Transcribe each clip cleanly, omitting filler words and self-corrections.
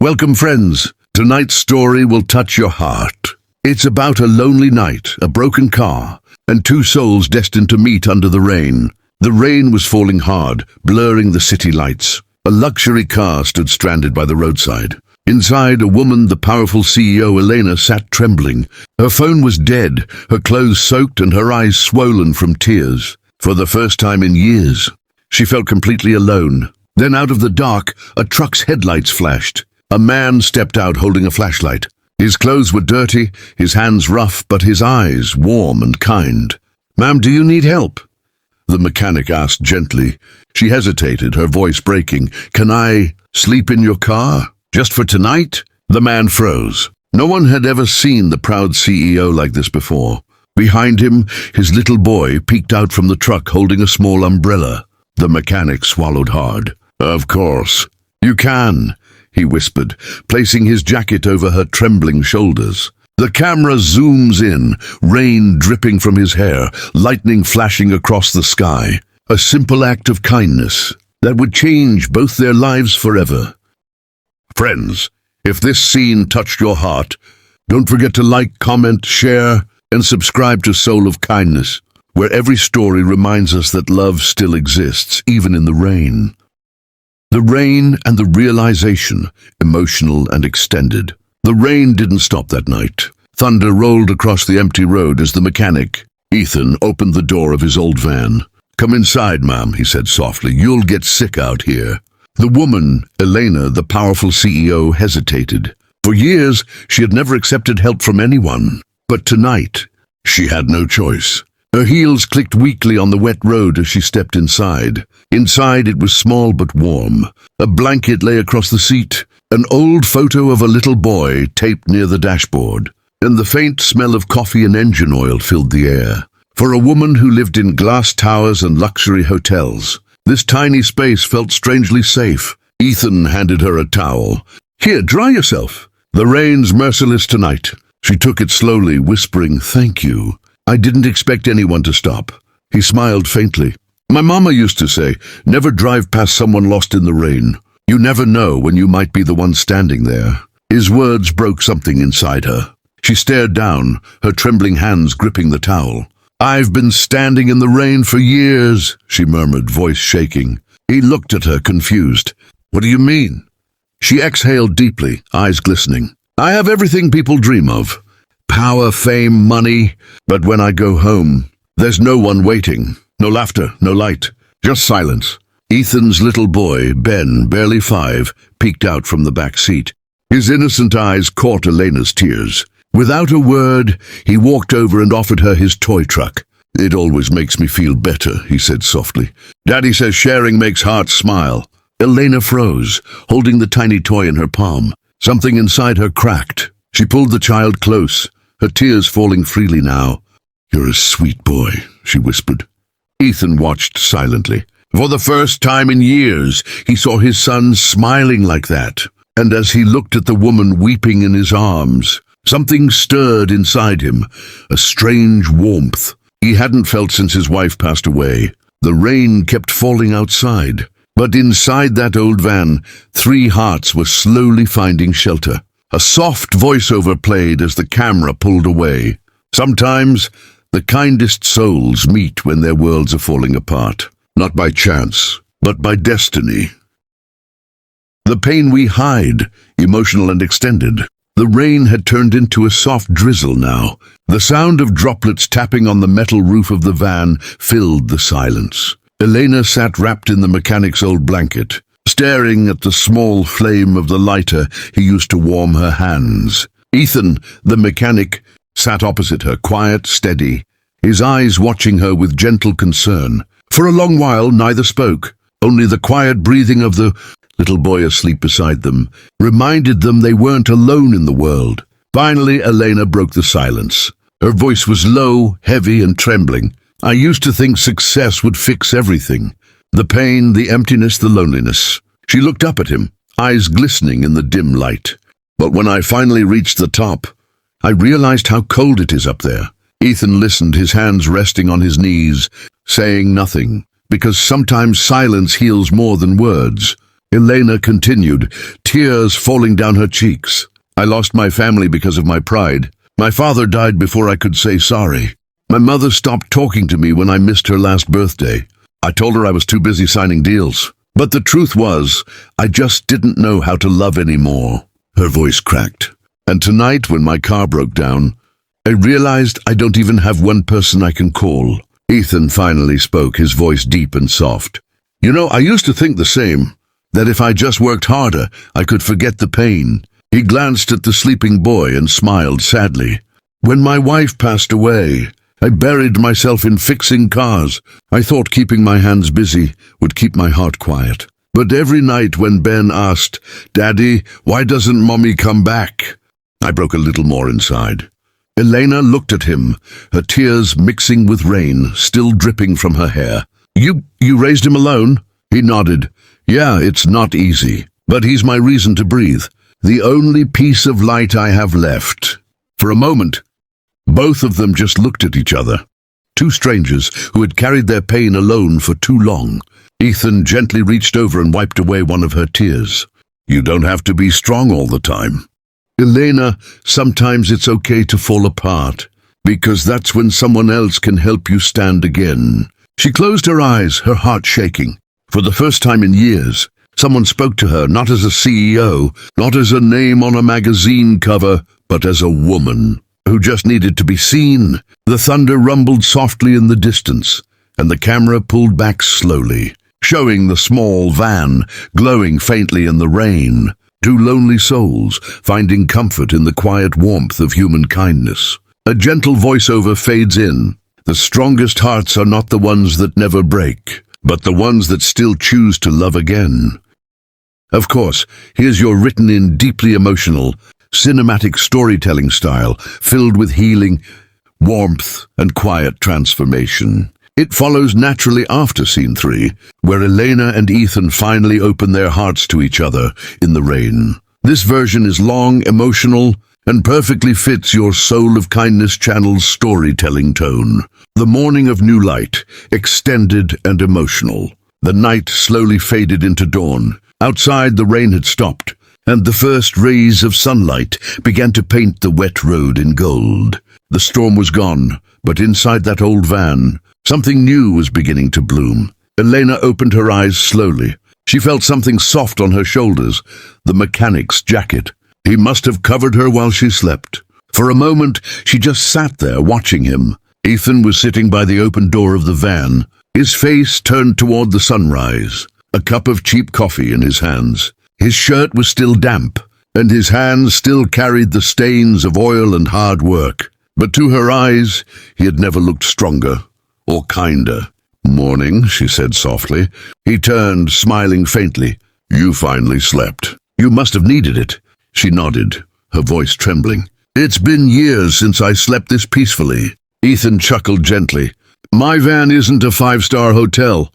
Welcome, friends. Tonight's story will touch your heart. It's about a lonely night, a broken car, and two souls destined to meet under the rain. The rain was falling hard, blurring the city lights. A luxury car stood stranded by the roadside. Inside, a woman, the powerful CEO Elena, sat trembling. Her phone was dead, her clothes soaked and her eyes swollen from tears. For the first time in years, she felt completely alone. Then out of the dark, a truck's headlights flashed. A man stepped out holding a flashlight. His clothes were dirty, his hands rough, but his eyes warm and kind. "Ma'am, do you need help?" The mechanic asked gently. She hesitated, her voice breaking. "Can I sleep in your car? Just for tonight?" The man froze. No one had ever seen the proud CEO like this before. Behind him, his little boy peeked out from the truck holding a small umbrella. The mechanic swallowed hard. "Of course. You can," he whispered, placing his jacket over her trembling shoulders. The camera zooms in, rain dripping from his hair, lightning flashing across the sky. A simple act of kindness that would change both their lives forever. Friends, if this scene touched your heart, don't forget to like, comment, share, and subscribe to Soul of Kindness, where every story reminds us that love still exists, even in the rain. The rain and the realization, emotional and extended. The rain didn't stop that night. Thunder rolled across the empty road as the mechanic, Ethan, opened the door of his old van. "Come inside, ma'am," he said softly. "You'll get sick out here." The woman, Elena, the powerful CEO, hesitated. For years, she had never accepted help from anyone. But tonight, she had no choice. Her heels clicked weakly on the wet road as she stepped inside. Inside, it was small but warm. A blanket lay across the seat, an old photo of a little boy taped near the dashboard, and the faint smell of coffee and engine oil filled the air. For a woman who lived in glass towers and luxury hotels, this tiny space felt strangely safe. Ethan handed her a towel. "Here, dry yourself. The rain's merciless tonight." She took it slowly, whispering, "Thank you. I didn't expect anyone to stop." He smiled faintly. "My mama used to say, never drive past someone lost in the rain. You never know when you might be the one standing there." His words broke something inside her. She stared down, her trembling hands gripping the towel. "I've been standing in the rain for years," she murmured, voice shaking. He looked at her, confused. "What do you mean?" She exhaled deeply, eyes glistening. "I have everything people dream of. Power, fame, money. But when I go home, there's no one waiting. No laughter, no light, just silence." Ethan's little boy, Ben, barely 5, peeked out from the back seat. His innocent eyes caught Elena's tears. Without a word, he walked over and offered her his toy truck. "It always makes me feel better," he said softly. "Daddy says sharing makes hearts smile." Elena froze, holding the tiny toy in her palm. Something inside her cracked. She pulled the child close, her tears falling freely now. "You're a sweet boy," she whispered. Ethan watched silently. For the first time in years, he saw his son smiling like that. And as he looked at the woman weeping in his arms, something stirred inside him, a strange warmth he hadn't felt since his wife passed away. The rain kept falling outside, but inside that old van, 3 hearts were slowly finding shelter. A soft voiceover played as the camera pulled away. Sometimes, the kindest souls meet when their worlds are falling apart, not by chance, but by destiny. The pain we hide, emotional and extended. The rain had turned into a soft drizzle now. The sound of droplets tapping on the metal roof of the van filled the silence. Elena sat wrapped in the mechanic's old blanket, staring at the small flame of the lighter he used to warm her hands. Ethan, the mechanic, sat opposite her, quiet, steady, his eyes watching her with gentle concern. For a long while, neither spoke. Only the quiet breathing of the little boy asleep beside them reminded them they weren't alone in the world. Finally, Elena broke the silence. Her voice was low, heavy, and trembling. "I used to think success would fix everything. The pain, the emptiness, the loneliness." She looked up at him, eyes glistening in the dim light. "But when I finally reached the top, I realized how cold it is up there." Ethan listened, his hands resting on his knees, saying nothing, because sometimes silence heals more than words. Elena continued, tears falling down her cheeks. I lost my family because of my pride. My father died before I could say sorry. My mother stopped talking to me when I missed her last birthday. I told her I was too busy signing deals. But the truth was, I just didn't know how to love anymore. Her voice cracked. And tonight, when my car broke down, I realized I don't even have one person I can call. Ethan finally spoke, his voice deep and soft. You know, I used to think the same, that if I just worked harder, I could forget the pain. He glanced at the sleeping boy and smiled sadly. When my wife passed away, I buried myself in fixing cars. I thought keeping my hands busy would keep my heart quiet. But every night when Ben asked, Daddy, why doesn't Mommy come back? I broke a little more inside. Elena looked at him, her tears mixing with rain, still dripping from her hair. You raised him alone? He nodded. Yeah, it's not easy, but he's my reason to breathe. The only piece of light I have left. For a moment, both of them just looked at each other. Two strangers who had carried their pain alone for too long. Ethan gently reached over and wiped away one of her tears. You don't have to be strong all the time. Elena, sometimes it's okay to fall apart, because that's when someone else can help you stand again. She closed her eyes, her heart shaking. For the first time in years, someone spoke to her not as a CEO, not as a name on a magazine cover, but as a woman who just needed to be seen. The thunder rumbled softly in the distance, and the camera pulled back slowly, showing the small van glowing faintly in the rain. Two lonely souls finding comfort in the quiet warmth of human kindness. A gentle voiceover fades in. The strongest hearts are not the ones that never break, but the ones that still choose to love again. Of course, here's your written-in, deeply emotional, cinematic storytelling style, filled with healing, warmth, and quiet transformation. It follows naturally after Scene 3, where Elena and Ethan finally open their hearts to each other in the rain. This version is long, emotional, and perfectly fits your Soul of Kindness channel's storytelling tone. The morning of new light, extended and emotional. The night slowly faded into dawn. Outside, the rain had stopped, and the first rays of sunlight began to paint the wet road in gold. The storm was gone, but inside that old van, something new was beginning to bloom. Elena opened her eyes slowly. She felt something soft on her shoulders, the mechanic's jacket. He must have covered her while she slept. For a moment, she just sat there watching him. Ethan was sitting by the open door of the van, his face turned toward the sunrise, a cup of cheap coffee in his hands. His shirt was still damp, and his hands still carried the stains of oil and hard work. But to her eyes, he had never looked stronger or kinder. Morning, she said softly. He turned, smiling faintly. You finally slept. You must have needed it. She nodded, her voice trembling. It's been years since I slept this peacefully. Ethan chuckled gently. My van isn't a five-star hotel.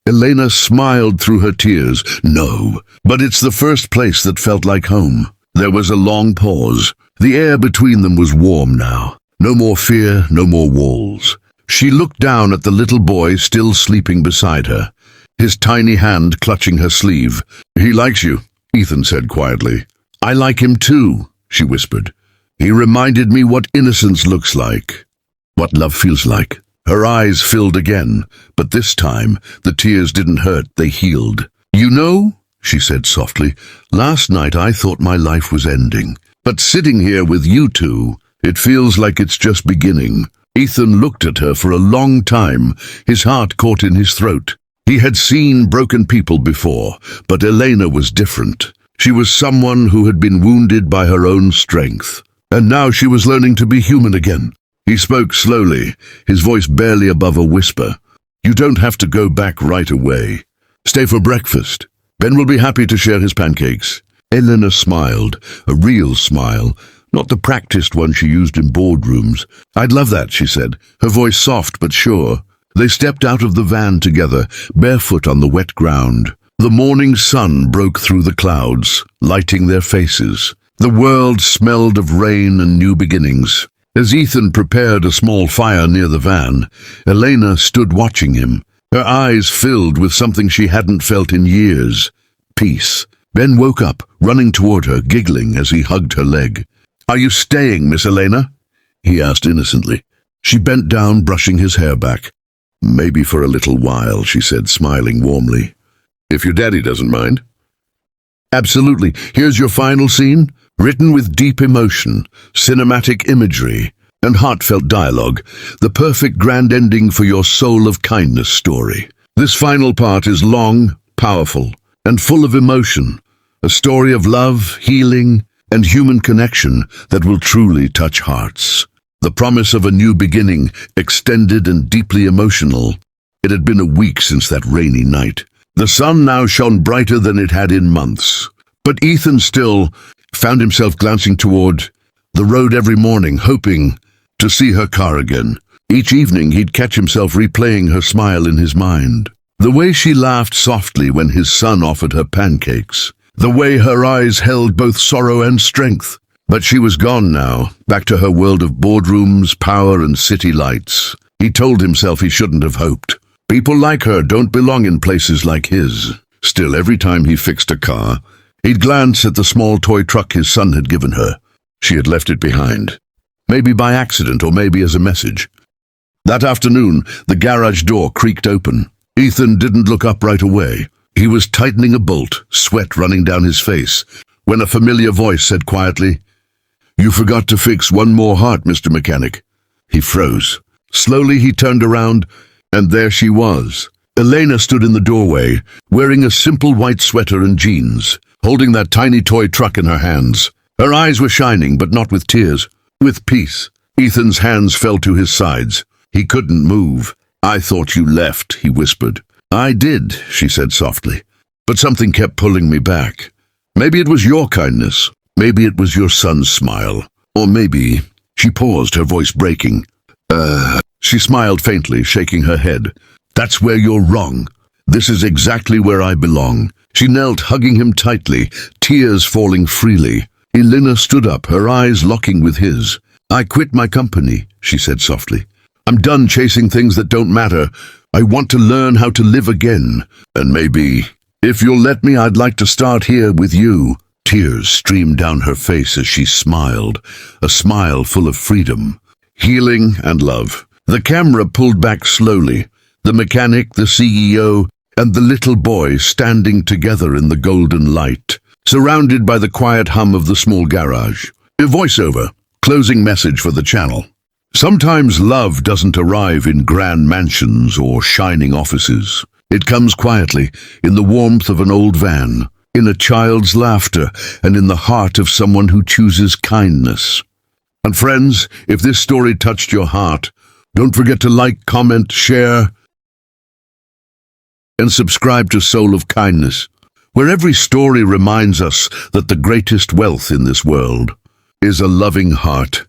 Elena smiled through her tears. No, but it's the first place that felt like home. There was a long pause. The air between them was warm now. No more fear, no more walls. She looked down at the little boy still sleeping beside her, his tiny hand clutching her sleeve. He likes you, Ethan said quietly. I like him too, she whispered. He reminded me what innocence looks like, what love feels like. Her eyes filled again, but this time the tears didn't hurt, they healed. You know, she said softly, last night I thought my life was ending. But sitting here with you two, it feels like it's just beginning. Ethan looked at her for a long time, his heart caught in his throat. He had seen broken people before, but Elena was different. She was someone who had been wounded by her own strength, and now she was learning to be human again. He spoke slowly, his voice barely above a whisper. You don't have to go back right away. Stay for breakfast. Ben will be happy to share his pancakes. Elena smiled, a real smile, not the practiced one she used in boardrooms. I'd love that, she said, her voice soft but sure. They stepped out of the van together, barefoot on the wet ground. The morning sun broke through the clouds, lighting their faces. The world smelled of rain and new beginnings. As Ethan prepared a small fire near the van, Elena stood watching him, her eyes filled with something she hadn't felt in years. peace. Ben woke up, running toward her, giggling as he hugged her leg. "Are you staying, Miss Elena?" he asked innocently. She bent down, brushing his hair back. "Maybe for a little while," she said, smiling warmly. "If your daddy doesn't mind." "Absolutely. Here's your final scene, written with deep emotion, cinematic imagery, and heartfelt dialogue, the perfect grand ending for your Soul of Kindness story. This final part is long, powerful, and full of emotion, a story of love, healing, and human connection that will truly touch hearts. The promise of a new beginning, extended and deeply emotional. It had been a week since that rainy night. The sun now shone brighter than it had in months. But Ethan still found himself glancing toward the road every morning, hoping to see her car again. Each evening he'd catch himself replaying her smile in his mind. The way she laughed softly when his son offered her pancakes. The way her eyes held both sorrow and strength. But she was gone now, back to her world of boardrooms, power, and city lights. He told himself he shouldn't have hoped. People like her don't belong in places like his. Still, every time he fixed a car, he'd glance at the small toy truck his son had given her. She had left it behind. Maybe by accident, or maybe as a message. That afternoon, the garage door creaked open. Ethan didn't look up right away. He was tightening a bolt, sweat running down his face, when a familiar voice said quietly, "You forgot to fix one more heart, Mr. Mechanic." He froze. Slowly he turned around, and there she was. Elena stood in the doorway, wearing a simple white sweater and jeans, holding that tiny toy truck in her hands. Her eyes were shining, but not with tears, with peace. Ethan's hands fell to his sides. He couldn't move. "I thought you left," he whispered. "I did," she said softly, "but something kept pulling me back. Maybe it was your kindness. Maybe it was your son's smile. Or maybe—" She paused, her voice breaking. She smiled faintly, shaking her head. "That's where you're wrong. This is exactly where I belong." She knelt, hugging him tightly, tears falling freely. Elena stood up, her eyes locking with his. "I quit my company," she said softly. "I'm done chasing things that don't matter. I want to learn how to live again. And maybe, if you'll let me, I'd like to start here with you." Tears streamed down her face as she smiled, a smile full of freedom, healing, and love. The camera pulled back slowly, the mechanic, the CEO, and the little boy standing together in the golden light, surrounded by the quiet hum of the small garage. A voiceover, closing message for the channel. Sometimes love doesn't arrive in grand mansions or shining offices. It comes quietly, in the warmth of an old van, in a child's laughter, and in the heart of someone who chooses kindness. And friends, if this story touched your heart, don't forget to like, comment, share, and subscribe to Soul of Kindness, where every story reminds us that the greatest wealth in this world is a loving heart.